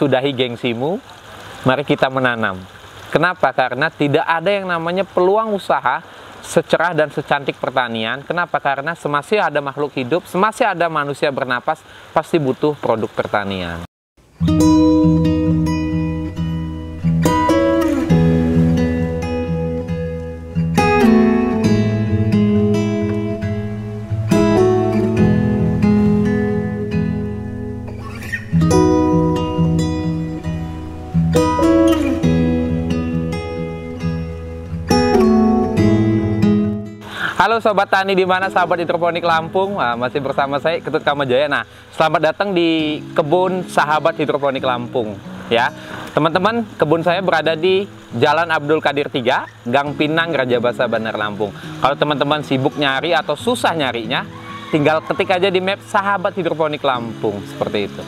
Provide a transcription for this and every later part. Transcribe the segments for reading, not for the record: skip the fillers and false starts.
sudahi gengsimu, mari kita menanam. Kenapa? Karena tidak ada yang namanya peluang usaha secerah dan secantik pertanian. Kenapa? Karena semasih ada makhluk hidup, semasih ada manusia bernapas, pasti butuh produk pertanian. Halo Sobat Tani, di mana sahabat hidroponik Lampung? Masih bersama saya Ketut Kamajaya. Nah, selamat datang di kebun sahabat hidroponik Lampung. Ya, teman-teman, kebun saya berada di Jalan Abdul Qadir 3, Gang Pinang, Rajabasa, Bandar Lampung. Kalau teman-teman sibuk nyari atau susah nyarinya, tinggal ketik aja di map sahabat hidroponik Lampung, seperti itu.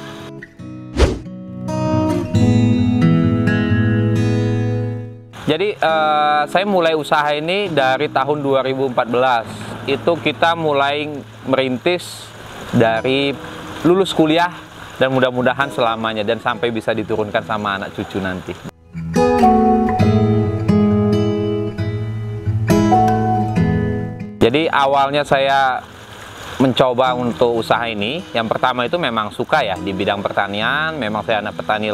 Jadi saya mulai usaha ini dari tahun 2014. Itu kita mulai merintis dari lulus kuliah dan mudah-mudahan selamanya dan sampai bisa diturunkan sama anak cucu nanti. Jadi awalnya saya mencoba untuk usaha ini, yang pertama itu memang suka ya di bidang pertanian. Memang saya anak petani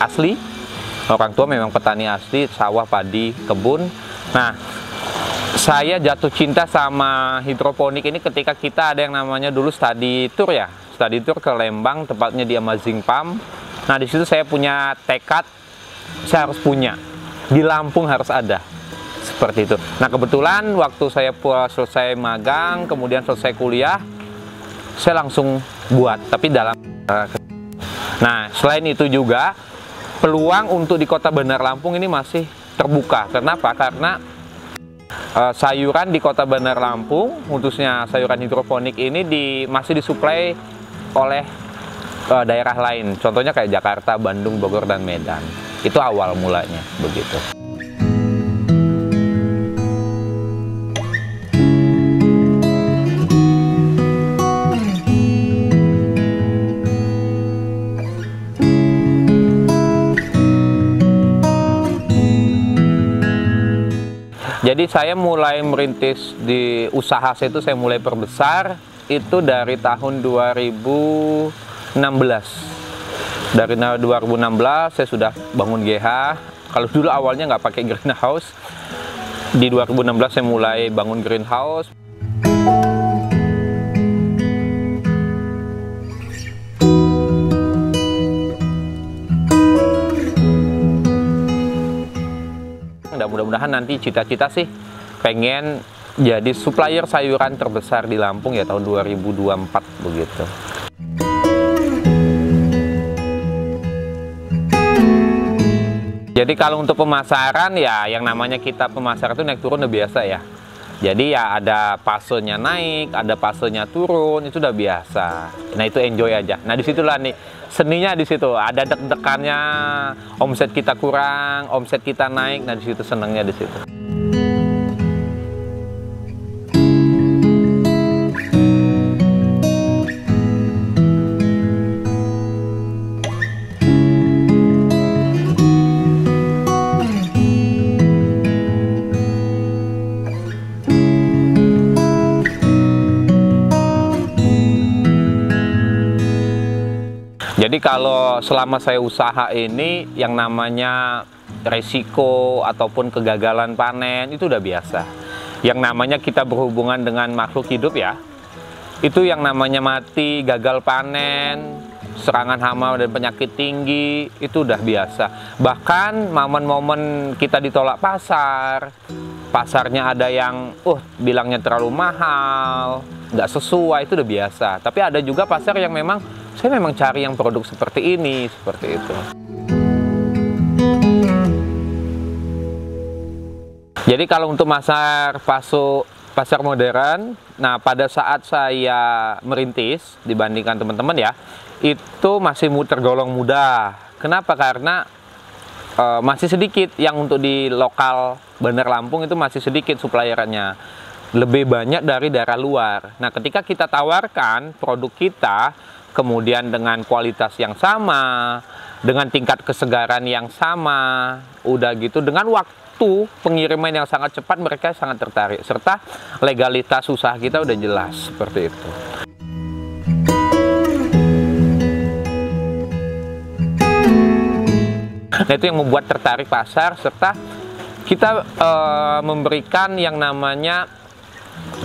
asli. Orang tua memang petani asli, sawah, padi, kebun. Nah, saya jatuh cinta sama hidroponik ini ketika kita ada yang namanya dulu study tour ya. Study tour ke Lembang, tepatnya di Amazing Farm. Nah, di situ saya punya tekad, saya harus punya. Di Lampung harus ada. Seperti itu. Nah, kebetulan waktu saya selesai magang, kemudian selesai kuliah, saya langsung buat. Tapi dalam... Nah, selain itu juga, peluang untuk di kota Bandar Lampung ini masih terbuka. Kenapa? Karena sayuran di kota Bandar Lampung, khususnya sayuran hidroponik ini masih disuplai oleh daerah lain. Contohnya kayak Jakarta, Bandung, Bogor, dan Medan. Itu awal mulanya, begitu. Jadi saya mulai merintis di usaha saya itu, saya mulai perbesar itu dari tahun 2016. Dari 2016 saya sudah bangun GH. Kalau dulu awalnya nggak pakai greenhouse. Di 2016 saya mulai bangun greenhouse. Dan mudah-mudahan nanti cita-cita sih pengen jadi supplier sayuran terbesar di Lampung ya tahun 2024 begitu. Jadi kalau untuk pemasaran ya yang namanya kita pemasaran itu naik turun udah biasa ya. Jadi ya ada fasenya naik, ada fasenya turun, itu udah biasa. Nah itu enjoy aja. Nah disitulah nih seninya di situ. Ada deg-degannya, omset kita kurang, omset kita naik. Nah di situ senangnya di situ. Jadi kalau selama saya usaha ini yang namanya resiko ataupun kegagalan panen itu udah biasa. Yang namanya kita berhubungan dengan makhluk hidup ya, itu yang namanya mati, gagal panen, serangan hama dan penyakit tinggi, itu udah biasa. Bahkan momen-momen kita ditolak pasar, pasarnya ada yang bilangnya terlalu mahal, nggak sesuai, itu udah biasa. Tapi ada juga pasar yang memang saya memang cari yang produk seperti ini, seperti itu. Jadi kalau untuk pasar modern, nah pada saat saya merintis dibandingkan teman-teman ya, itu masih tergolong mudah. Kenapa? Karena masih sedikit yang untuk di lokal Bandar Lampung itu masih sedikit supplierannya. Lebih banyak dari daerah luar. Nah, ketika kita tawarkan produk kita kemudian dengan kualitas yang sama, dengan tingkat kesegaran yang sama, udah gitu dengan waktu pengiriman yang sangat cepat, mereka sangat tertarik, serta legalitas usaha kita udah jelas seperti itu. Nah, itu yang membuat tertarik pasar, serta kita memberikan yang namanya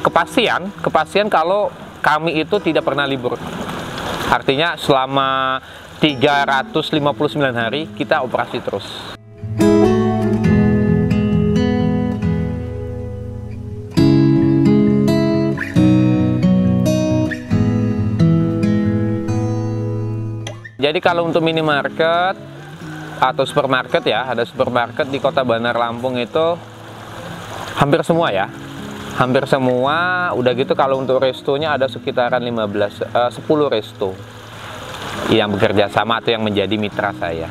kepastian kalau kami itu tidak pernah libur. Artinya selama 359 hari kita operasi terus. Jadi kalau untuk minimarket atau supermarket ya, ada supermarket di Kota Bandar Lampung itu hampir semua ya. Hampir semua. Udah gitu kalau untuk restonya ada sekitaran 10 resto yang bekerja sama atau yang menjadi mitra saya.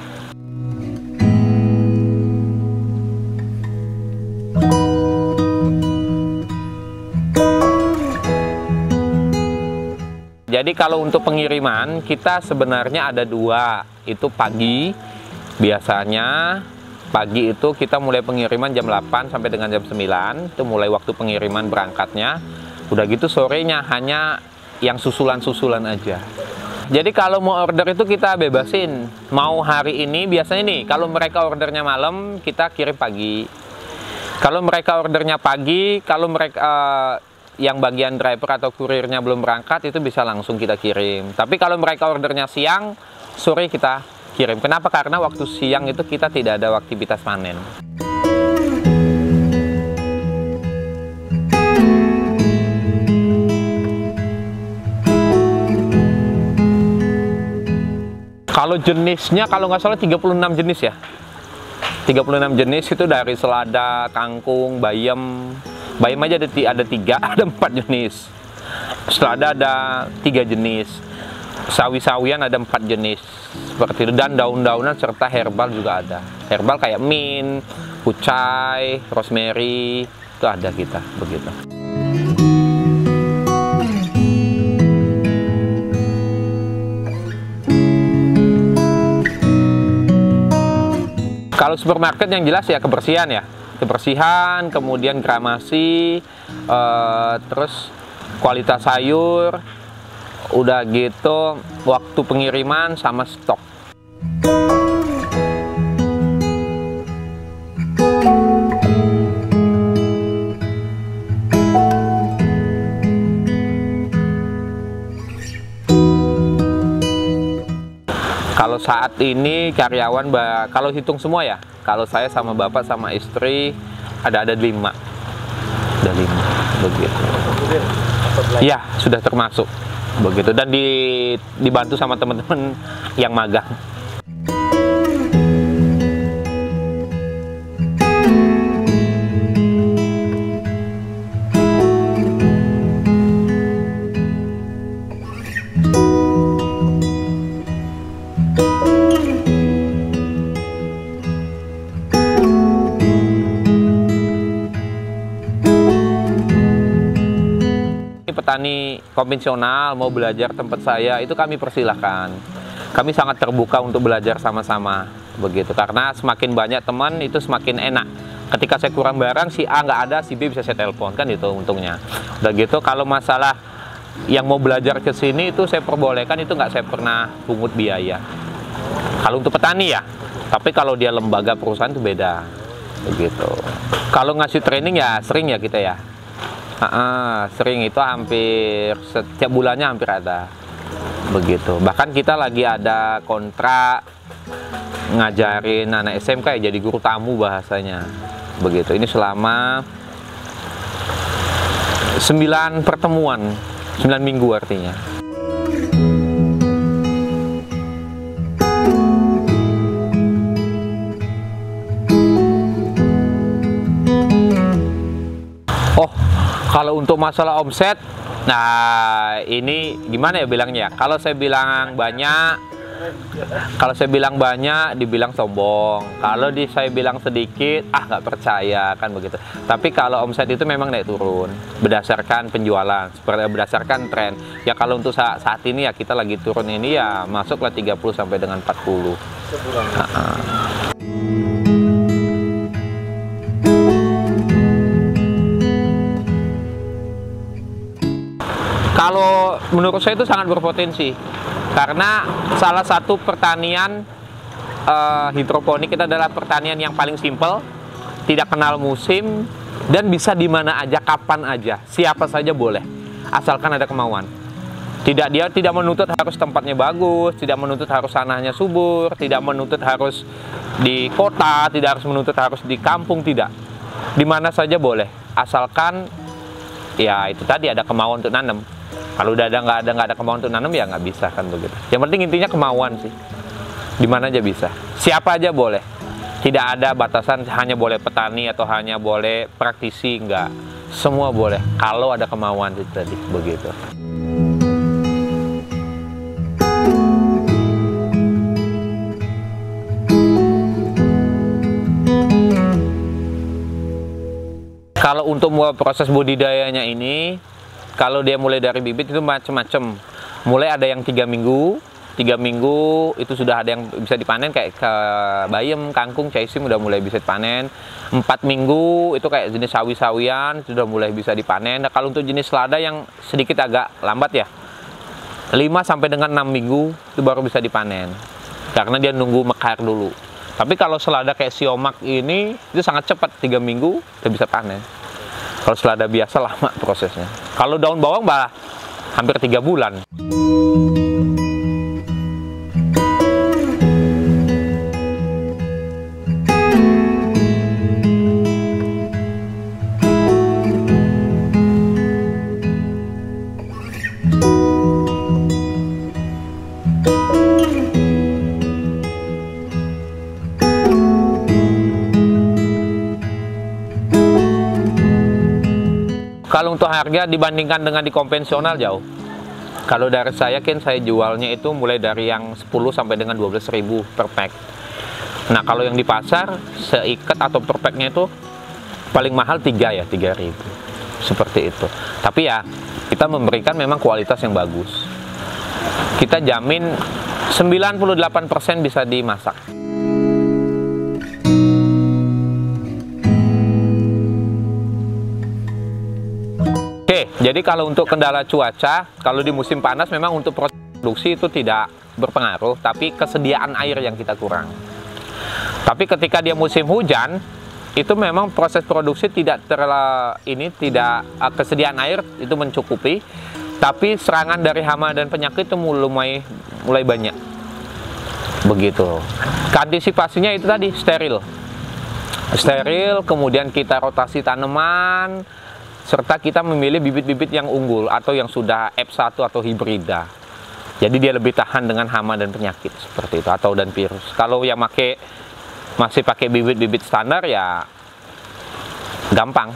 Jadi kalau untuk pengiriman kita sebenarnya ada dua, itu pagi. Biasanya pagi itu kita mulai pengiriman jam 8 sampai dengan jam 9, itu mulai waktu pengiriman berangkatnya. Udah gitu sorenya hanya yang susulan-susulan aja. Jadi kalau mau order itu kita bebasin. Mau hari ini biasanya nih, kalau mereka ordernya malam kita kirim pagi. Kalau mereka ordernya pagi, kalau mereka yang bagian driver atau kurirnya belum berangkat itu bisa langsung kita kirim. Tapi kalau mereka ordernya siang, sore kita kirim. Kenapa? Karena waktu siang itu kita tidak ada aktivitas panen. Kalau jenisnya, kalau nggak salah 36 jenis ya. 36 jenis itu dari selada, kangkung, bayam. Bayam aja ada 3, ada 4 jenis. Selada ada 3 jenis. Sawi-sawian ada 4 jenis. Seperti itu. Dan daun-daunan serta herbal juga ada. Herbal kayak mint, kucai, rosemary, itu ada kita begitu. Kalau supermarket yang jelas ya kebersihan ya. Kebersihan, kemudian gramasi, terus kualitas sayur, udah gitu waktu pengiriman sama stok. Kalau saat ini karyawan, kalau hitung semua ya, kalau saya sama bapak sama istri ada 5. Ada 5 begitu. Iya, sudah termasuk begitu, dan dibantu sama teman-teman yang magang. Petani konvensional mau belajar tempat saya itu kami persilahkan. Kami sangat terbuka untuk belajar sama-sama begitu, karena semakin banyak teman itu semakin enak. Ketika saya kurang barang, si A nggak ada, si B bisa saya telepon, kan itu untungnya. Udah gitu kalau masalah yang mau belajar ke sini itu saya perbolehkan, itu nggak saya pernah pungut biaya. Kalau untuk petani ya, tapi kalau dia lembaga perusahaan itu beda begitu. Kalau ngasih training ya sering ya kita ya. Sering, itu hampir setiap bulannya hampir ada begitu. Bahkan kita lagi ada kontrak ngajarin anak SMK ya, jadi guru tamu bahasanya begitu. Ini selama 9 pertemuan, 9 minggu artinya. Oh, kalau untuk masalah omset, nah ini gimana ya bilangnya? Kalau saya bilang banyak, Kalau saya bilang banyak, dibilang sombong. Kalau saya bilang sedikit, nggak percaya, kan begitu. Tapi kalau omset itu memang naik turun berdasarkan penjualan, berdasarkan tren. Ya kalau untuk saat ini ya kita lagi turun ini ya masuklah 30 sampai dengan 40. Kalau menurut saya itu sangat berpotensi, karena salah satu pertanian hidroponik itu adalah pertanian yang paling simpel, tidak kenal musim, dan bisa di mana aja, kapan aja, siapa saja boleh, asalkan ada kemauan. Dia tidak menuntut harus tempatnya bagus, tidak menuntut harus tanahnya subur, tidak menuntut harus di kota, tidak harus menuntut harus di kampung, tidak. Di mana saja boleh, asalkan ya itu tadi ada kemauan untuk nanam. Kalau udah nggak ada kemauan untuk nanam ya nggak bisa, kan begitu. Yang penting intinya kemauan sih. Di mana aja bisa. Siapa aja boleh. Tidak ada batasan hanya boleh petani atau hanya boleh praktisi, enggak. Semua boleh kalau ada kemauan itu tadi, begitu. Kalau untuk proses budidayanya ini, kalau dia mulai dari bibit itu macam-macam. Mulai ada yang 3 minggu itu sudah ada yang bisa dipanen, kayak ke bayam, kangkung, caisim udah mulai bisa dipanen. 4 minggu itu kayak jenis sawi-sawian sudah mulai bisa dipanen. Nah, kalau untuk jenis selada yang sedikit agak lambat ya, 5 sampai dengan 6 minggu itu baru bisa dipanen. Karena dia nunggu mekar dulu. Tapi kalau selada kayak siomak ini itu sangat cepat, 3 minggu udah bisa panen. Kalau selada biasa lama prosesnya. Kalau daun bawang hampir 3 bulan. Kalau untuk harga dibandingkan dengan di konvensional jauh. Kalau dari saya saya jualnya itu mulai dari yang 10 sampai dengan 12.000 per pack. Nah, kalau yang di pasar seikat atau per packnya itu paling mahal 3.000. Seperti itu. Tapi ya kita memberikan memang kualitas yang bagus. Kita jamin 98% bisa dimasak. Jadi kalau untuk kendala cuaca, kalau di musim panas memang untuk produksi itu tidak berpengaruh, tapi kesediaan air yang kita kurang. Tapi ketika dia musim hujan, itu memang proses produksi tidak kesediaan air itu mencukupi, tapi serangan dari hama dan penyakit itu mulai banyak. Begitu. Antisipasinya itu tadi steril, kemudian kita rotasi tanaman, serta kita memilih bibit-bibit yang unggul atau yang sudah F1 atau hibrida. Jadi dia lebih tahan dengan hama dan penyakit seperti itu, atau dan virus. Kalau yang masih pakai bibit-bibit standar ya gampang.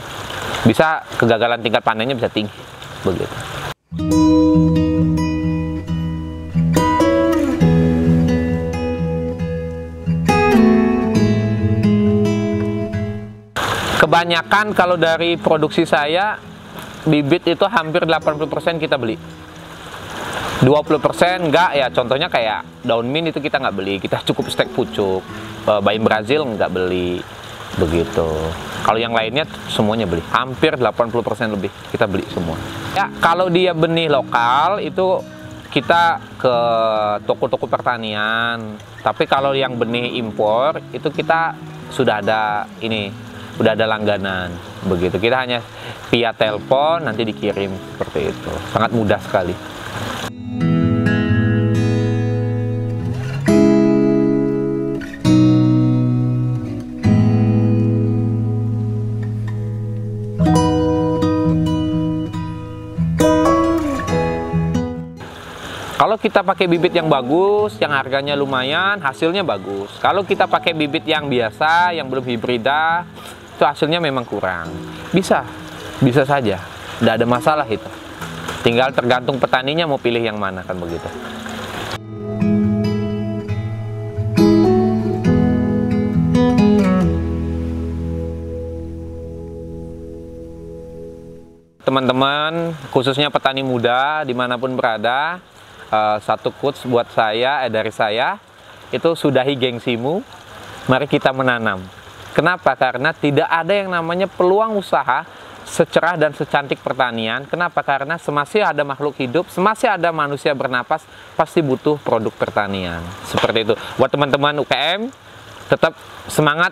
Bisa kegagalan tingkat panennya bisa tinggi. Begitu. Kebanyakan kalau dari produksi saya, bibit itu hampir 80% kita beli. 20% enggak ya, contohnya kayak daun mint itu kita nggak beli, kita cukup stek pucuk. Bayam Brazil nggak beli, begitu. Kalau yang lainnya semuanya beli, hampir 80% lebih kita beli semua. Ya, kalau dia benih lokal itu kita ke toko-toko pertanian. Tapi kalau yang benih impor itu kita sudah ada langganan, begitu. Kita hanya via telepon nanti dikirim, seperti itu. Sangat mudah sekali. Kalau kita pakai bibit yang bagus, yang harganya lumayan, hasilnya bagus. Kalau kita pakai bibit yang biasa, yang belum hibrida, itu hasilnya memang kurang. Bisa saja, tidak ada masalah itu. Tinggal tergantung petaninya mau pilih yang mana, kan begitu. teman-teman, khususnya petani muda dimanapun berada, satu quotes buat saya, dari saya, itu sudahi gengsimu, mari kita menanam. Kenapa? Karena tidak ada yang namanya peluang usaha secerah dan secantik pertanian. Kenapa? Karena semasih ada makhluk hidup, semasih ada manusia bernapas, pasti butuh produk pertanian. Seperti itu. Buat teman-teman UKM, tetap semangat,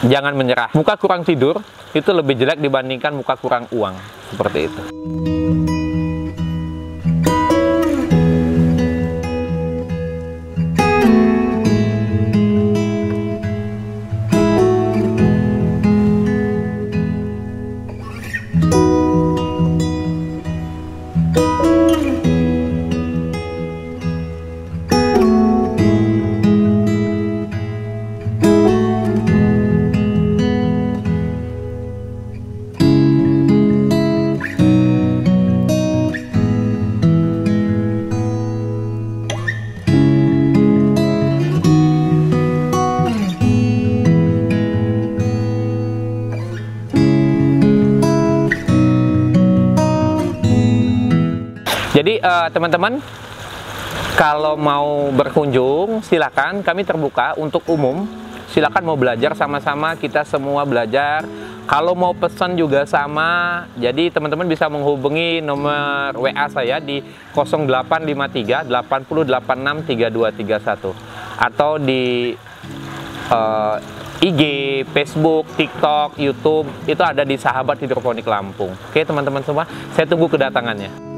jangan menyerah. Muka kurang tidur, itu lebih jelek dibandingkan muka kurang uang. Seperti itu. Jadi teman-teman, kalau mau berkunjung silakan, kami terbuka untuk umum. Silakan mau belajar sama-sama, kita semua belajar. Kalau mau pesan juga sama. Jadi teman-teman bisa menghubungi nomor WA saya di 0853 8086 3231 atau di IG, Facebook, TikTok, YouTube, itu ada di Sahabat Hidroponik Lampung. Oke teman-teman semua, saya tunggu kedatangannya.